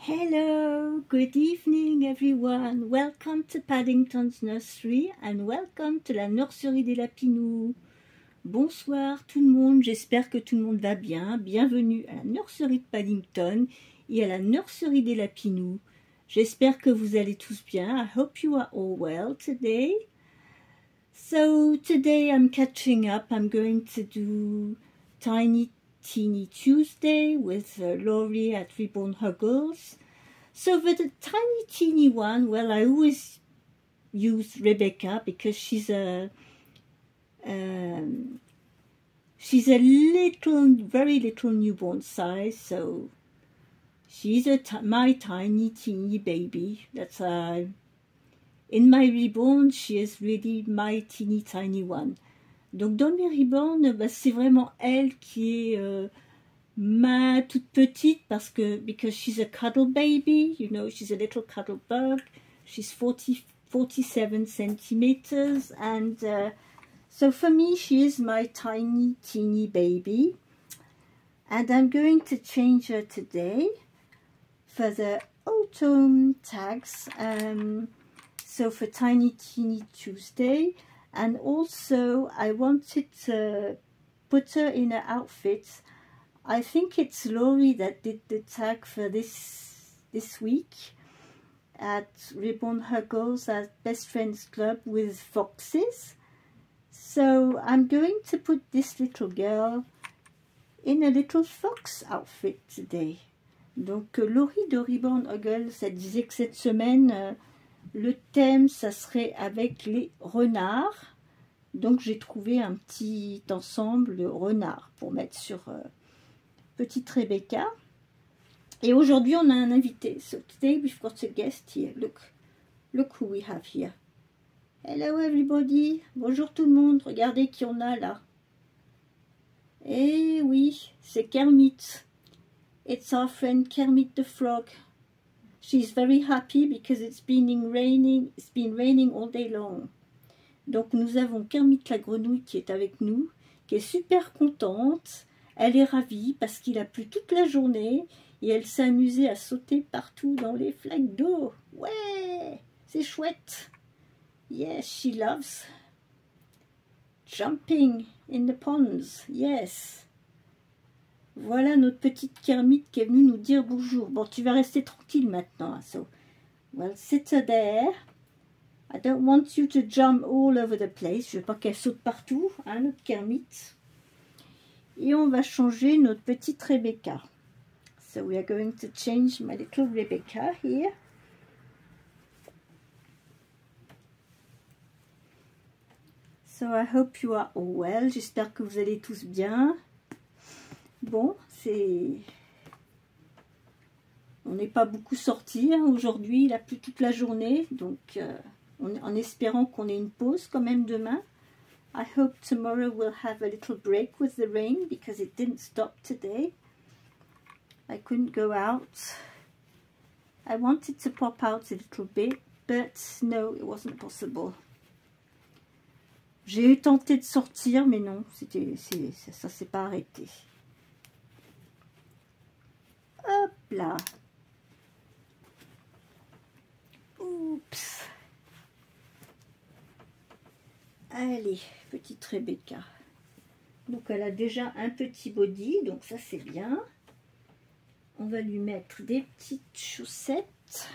Hello, good evening everyone. Welcome to Paddington's Nursery and welcome to la nurserie des Lapinous. Bonsoir tout le monde, j'espère que tout le monde va bien. Bienvenue à la nurserie de Paddington et à la nurserie des Lapinous. J'espère que vous allez tous bien. I hope you are all well today. So today I'm catching up. I'm going to do Tiny Teeny Tuesday with Laurie at Reborn Huggles. So for the tiny teeny one, well, I always use Rebecca because she's a little, very little newborn size. So she's my tiny teeny baby. That's in my Reborn, she is really my teeny tiny one. Donc dans mes Reborn, bah, c'est vraiment elle qui est ma toute petite because she's a cuddle baby, you know, she's a little cuddle bug. She's 47 centimeters, and so for me she is my tiny teeny baby, and I'm going to change her today for the autumn tags, so for Tiny Teeny Tuesday. And also I wanted to put her in an outfit. I think it's Laurie that did the tag for this week at Reborn Huggles at Best Friends Club with foxes. So I'm going to put this little girl in a little fox outfit today. Donc Laurie de Reborn Huggles, elle disait que cette semaine le thème ça serait avec les renards. Donc j'ai trouvé un petit ensemble de renards pour mettre sur petite Rebecca. Et aujourd'hui on a un invité. So today we've got a guest here. Look who we have here. Hello everybody. Bonjour tout le monde. Regardez qui on a là. Eh oui, c'est Kermit. It's our friend Kermit the Frog. She's very happy because it's been raining all day long. Donc nous avons Kermit la grenouille qui est avec nous, qui est super contente. Elle est ravie parce qu'il a plu toute la journée et elle s'est amusée à sauter partout dans les flaques d'eau. Ouais, c'est chouette. Yes, she loves jumping in the ponds. Yes. Voilà notre petite Kermit qui est venue nous dire bonjour. Bon, tu vas rester tranquille maintenant. So, well, sit there. I don't want you to jump all over the place. Je veux pas qu'elle saute partout, hein, notre Kermit. Et on va changer notre petite Rebecca. So we are going to change my little Rebecca here. So I hope you are all well. J'espère que vous allez tous bien. Bon, on n'est pas beaucoup sortis hein, aujourd'hui. Il a plu toute la journée, donc en espérant qu'on ait une pause quand même demain. I hope tomorrow we'll have a little break with the rain because it didn't stop today. I couldn't go out. I wanted to pop out a little bit, but no, it wasn't possible. J'ai tenté de sortir, mais non, ça s'est pas arrêté. Hop là. Oups. Allez, petite Rebecca. Donc elle a déjà un petit body, donc ça c'est bien. On va lui mettre des petites chaussettes.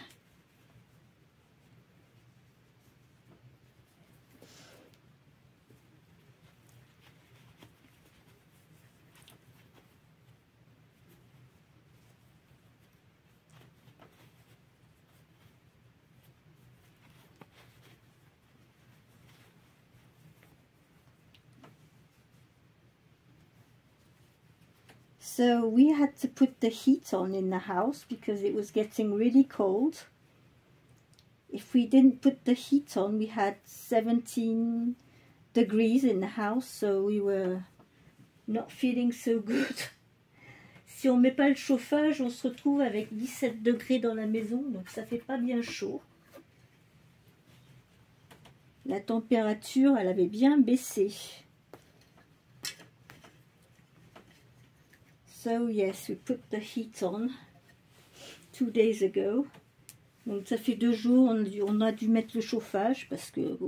So we had to put the heat on in the house because it was getting really cold. If we didn't put the heat on, we had 17 degrees in the house, so we were not feeling so good. Si on met pas le chauffage, on se retrouve avec 17 degrés dans la maison, donc ça fait pas bien chaud. La température, elle avait bien baissé. So yes, we put the heat on 2 days ago. Donc ça fait 2 jours, on a dû mettre le chauffage parce que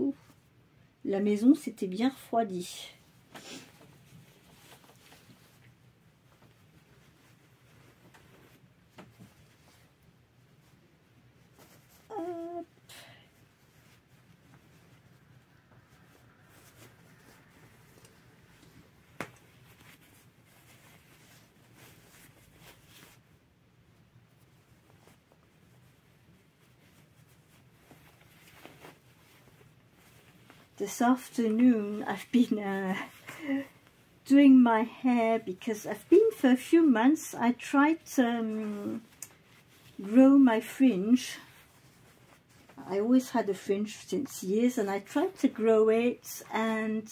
la maison s'était bien refroidie. This afternoon I've been doing my hair because I've been for a few months. I tried to grow my fringe. I always had a fringe since years, and I tried to grow it, and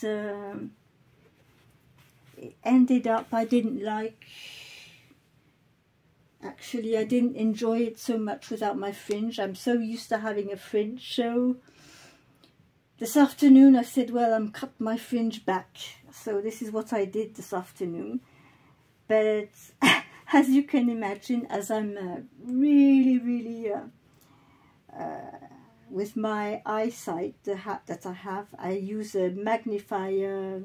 it ended up I didn't like. Actually, I didn't enjoy it so much without my fringe. I'm so used to having a fringe, so this afternoon I said, well, I'm cut my fringe back. So this is what I did this afternoon. But as you can imagine, as I'm really with my eyesight that I have, I use a magnifier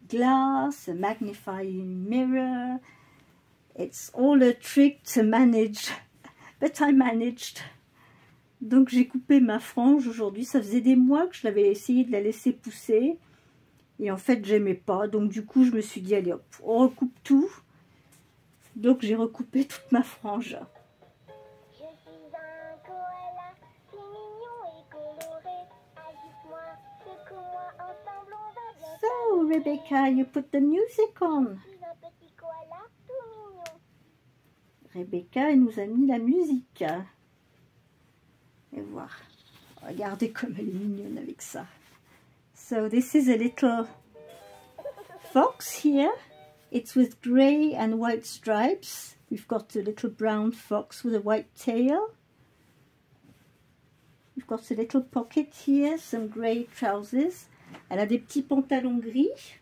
glass, a magnifying mirror. It's all a trick to manage, but I managed. Donc j'ai coupé ma frange aujourd'hui. Ça faisait des mois que je l'avais essayé de la laisser pousser. Et en fait, j'aimais pas. Donc du coup, je me suis dit, allez hop, on recoupe tout. Donc j'ai recoupé toute ma frange. Je suis un koala, si mignon et coloré. Agite-moi, secoue-moi, ensemble on va bien. So, Rebecca, you put the music on. Je suis un petit koala, tout mignon. Rebecca, elle nous a mis la musique. Et voir. Regardez comme elle est mignonne avec ça. So this is a little fox here. It's with grey and white stripes. We've got a little brown fox with a white tail. We've got a little pocket here, some grey trousers. Elle a des petits pantalons gris.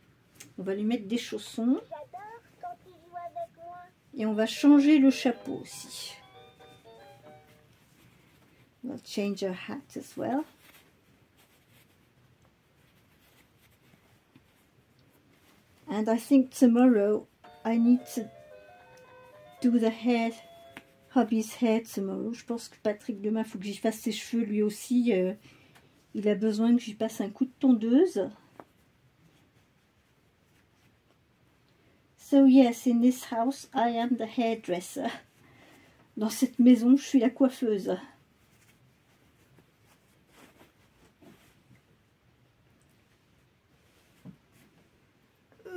On va lui mettre des chaussons. J'adore quand il joue avec moi. Et on va changer le chapeau aussi. We'll change her hat as well. And I think tomorrow I need to do the hair, hubby's hair tomorrow. Je pense que Patrick demain, il faut que j'y fasse ses cheveux lui aussi. Il a besoin que j'y passe un coup de tondeuse. So yes, in this house I am the hairdresser. Dans cette maison, je suis la coiffeuse.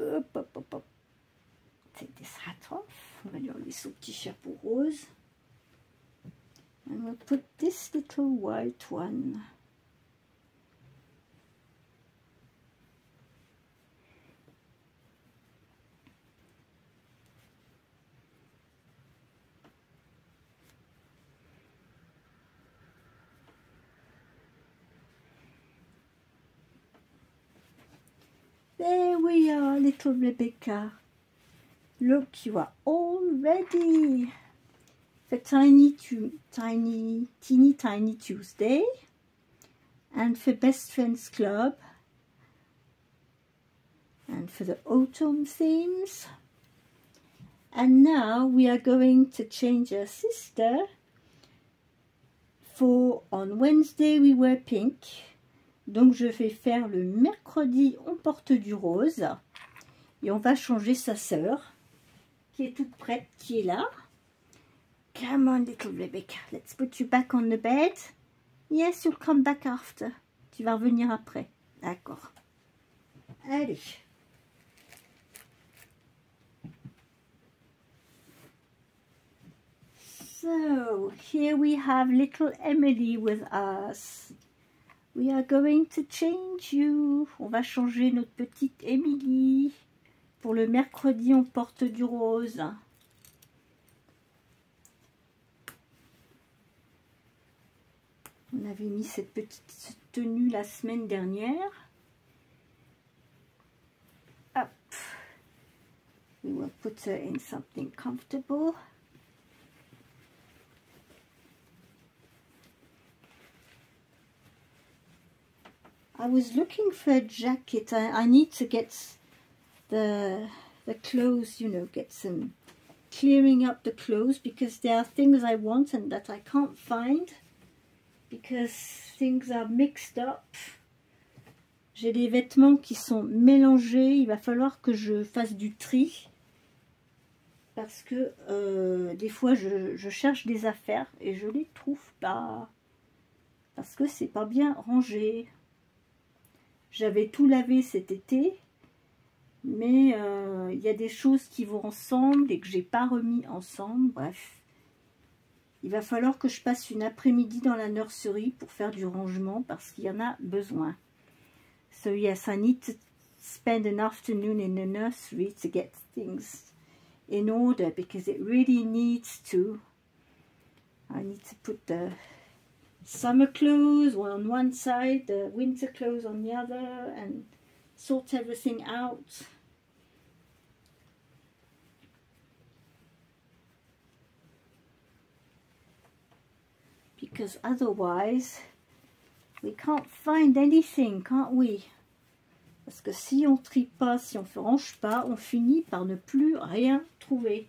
Hop, hop, hop, hop. Take this hat off. On va lui enlever son petit chapeau rose. And we'll put this little white one. There we are, little Rebecca. Look, you are all ready for Teeny Tiny Tuesday and for Best Friends Club and for the autumn themes. And now we are going to change our sister. For on Wednesday we wear pink. Donc je vais faire le mercredi, on porte du rose. Et on va changer sa sœur, qui est toute prête, qui est là. Come on, little Rebecca, let's put you back on the bed. Yes, you'll come back after. Tu vas revenir après. D'accord. Allez. So, here we have little Emily with us. We are going to change you. On va changer notre petite Emily. Pour le mercredi, on porte du rose. On avait mis cette petite tenue la semaine dernière. Hop. We will put her in something comfortable. I was looking for a jacket. I need to get the clothes, you know, get some clearing up the clothes, because there are things I want and that I can't find because things are mixed up. J'ai des vêtements qui sont mélangés. Il va falloir que je fasse du tri parce que des fois je cherche des affaires et je les trouve pas parce que c'est pas bien rangé. J'avais tout lavé cet été, mais il y a des choses qui vont ensemble et que j'ai pas remis ensemble. Bref, il va falloir que je passe une après-midi dans la nurserie pour faire du rangement parce qu'il y en a besoin. So yes, I need to spend an afternoon in the nursery to get things in order because it really needs to. I need to put the summer clothes on one side, the winter clothes on the other, and sort everything out. Because otherwise we can't find anything, can't we? Parce que si on trie pas, si on ne range pas, on finit par ne plus rien trouver.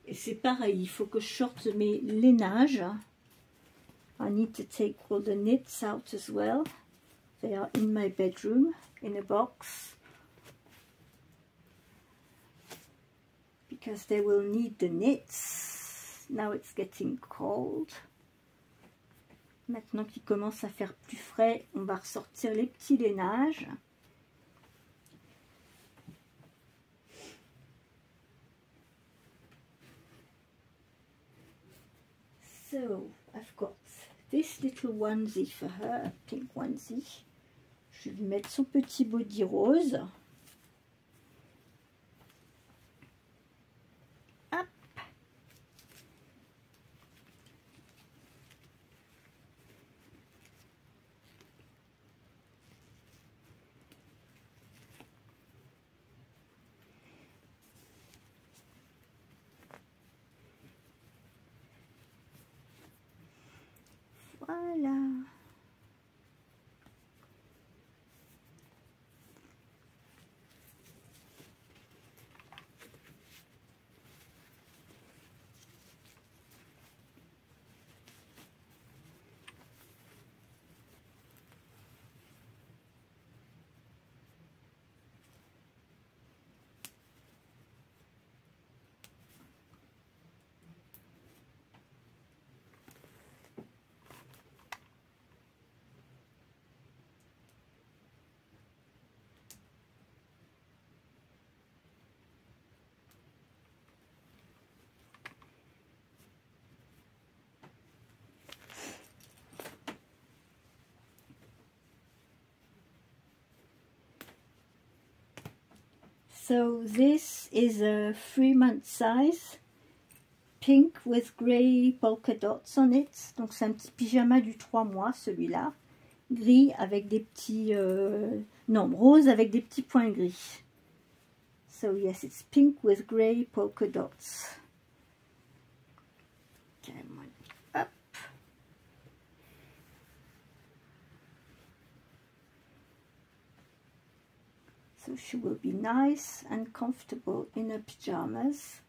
Et c'est pareil, il faut que je sorte mes lainages. I need to take all the knits out as well. They are in my bedroom, in a box. Because they will need the knits. Now it's getting cold. Maintenant qu'il commence à faire plus frais, on va ressortir les petits lainages. So, I've got this little onesie for her, a pink onesie. Je vais lui mettre son petit body rose. Hop. Voilà. So this is a 3-month size, pink with grey polka dots on it. Donc c'est un petit pyjama du 3 mois celui-là, gris avec des petits, non, rose avec des petits points gris. So yes, it's pink with grey polka dots. Come on up. So she will be nice and comfortable in her pajamas.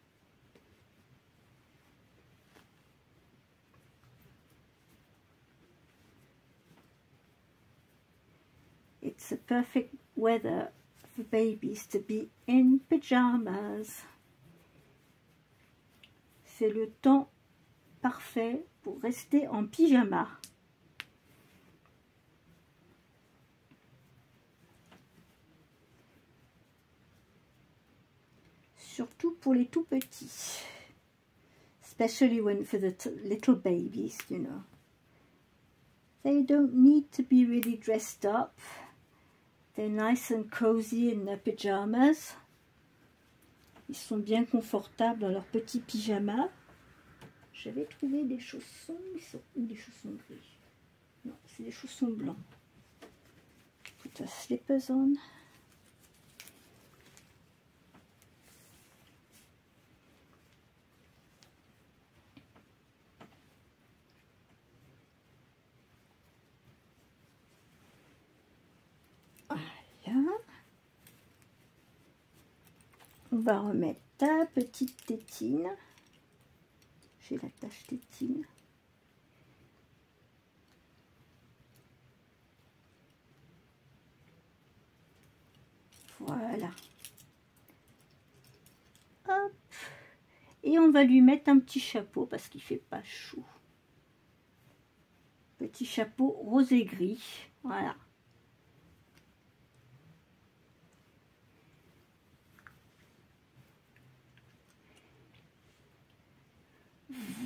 It's a perfect weather for babies to be in pajamas. C'est le temps parfait pour rester en pyjama. Surtout pour les tout petits, especially when for the little babies, you know. They don't need to be really dressed up. They're nice and cozy in their pajamas. Ils sont bien confortables dans leurs petits pyjamas. J'avais trouvé des chaussons, ou des chaussons gris. Non, c'est des chaussons blancs. Put her slippers on. On va remettre ta petite tétine. J'ai la tache tétine. Voilà. Hop. Et on va lui mettre un petit chapeau parce qu'il fait pas chaud. Petit chapeau rose et gris. Voilà.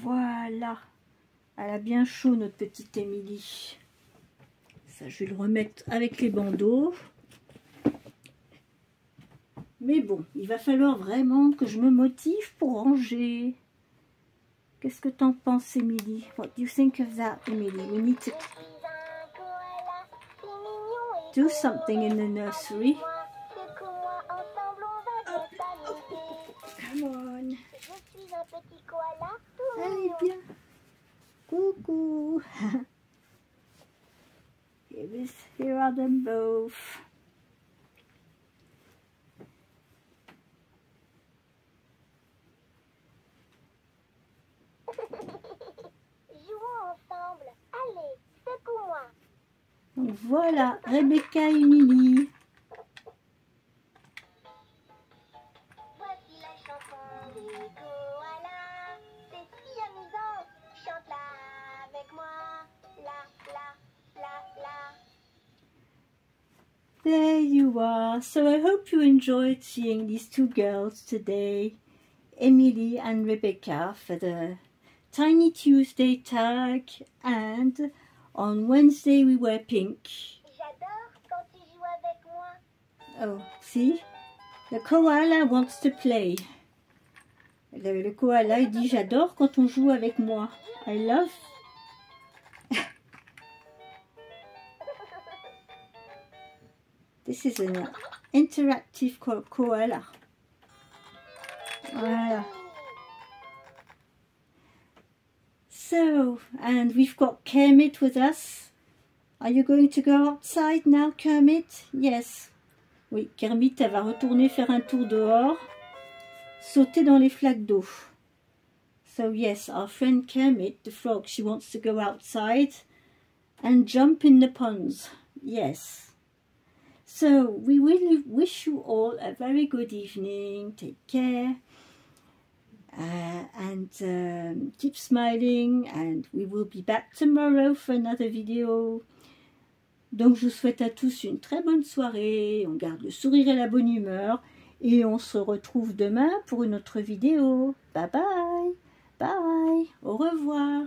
Voilà. Elle a bien chaud, notre petite Émilie. Ça, je vais le remettre avec les bandeaux. Mais bon, il va falloir vraiment que je me motive pour ranger. Qu'est-ce que t'en penses, Émilie? What do you think of that, Émilie? We need to do something in the nursery. Come on. Je suis un petit koala. Allez, bien. Coucou. Here are them both. Jouons ensemble. Allez, secoue-moi. Donc voilà, Rebecca et Émilie. Voici la chanson des koalas. C'est si amusant. Chante-la avec moi. La, la, la, la. There you are. So I hope you enjoyed seeing these two girls today, Emily and Rebecca, for the Tiny Tuesday tag, and on Wednesday we wear pink. J'adore quand tu joues avec moi. Oh, see? The koala wants to play. Le koala il dit j'adore quand on joue avec moi. I love. This is an interactive koala. Voilà. So, and we've got Kermit with us. Are you going to go outside now, Kermit? Yes. Oui, Kermit, elle va retourner faire un tour dehors, sauter dans les flaques d'eau. So yes, our friend Kermit, the frog, she wants to go outside and jump in the ponds. Yes. So we really wish you all a very good evening. Take care. And keep smiling, and we will be back tomorrow for another video. Donc je vous souhaite à tous une très bonne soirée, on garde le sourire et la bonne humeur, et on se retrouve demain pour une autre vidéo. Bye bye, bye, au revoir.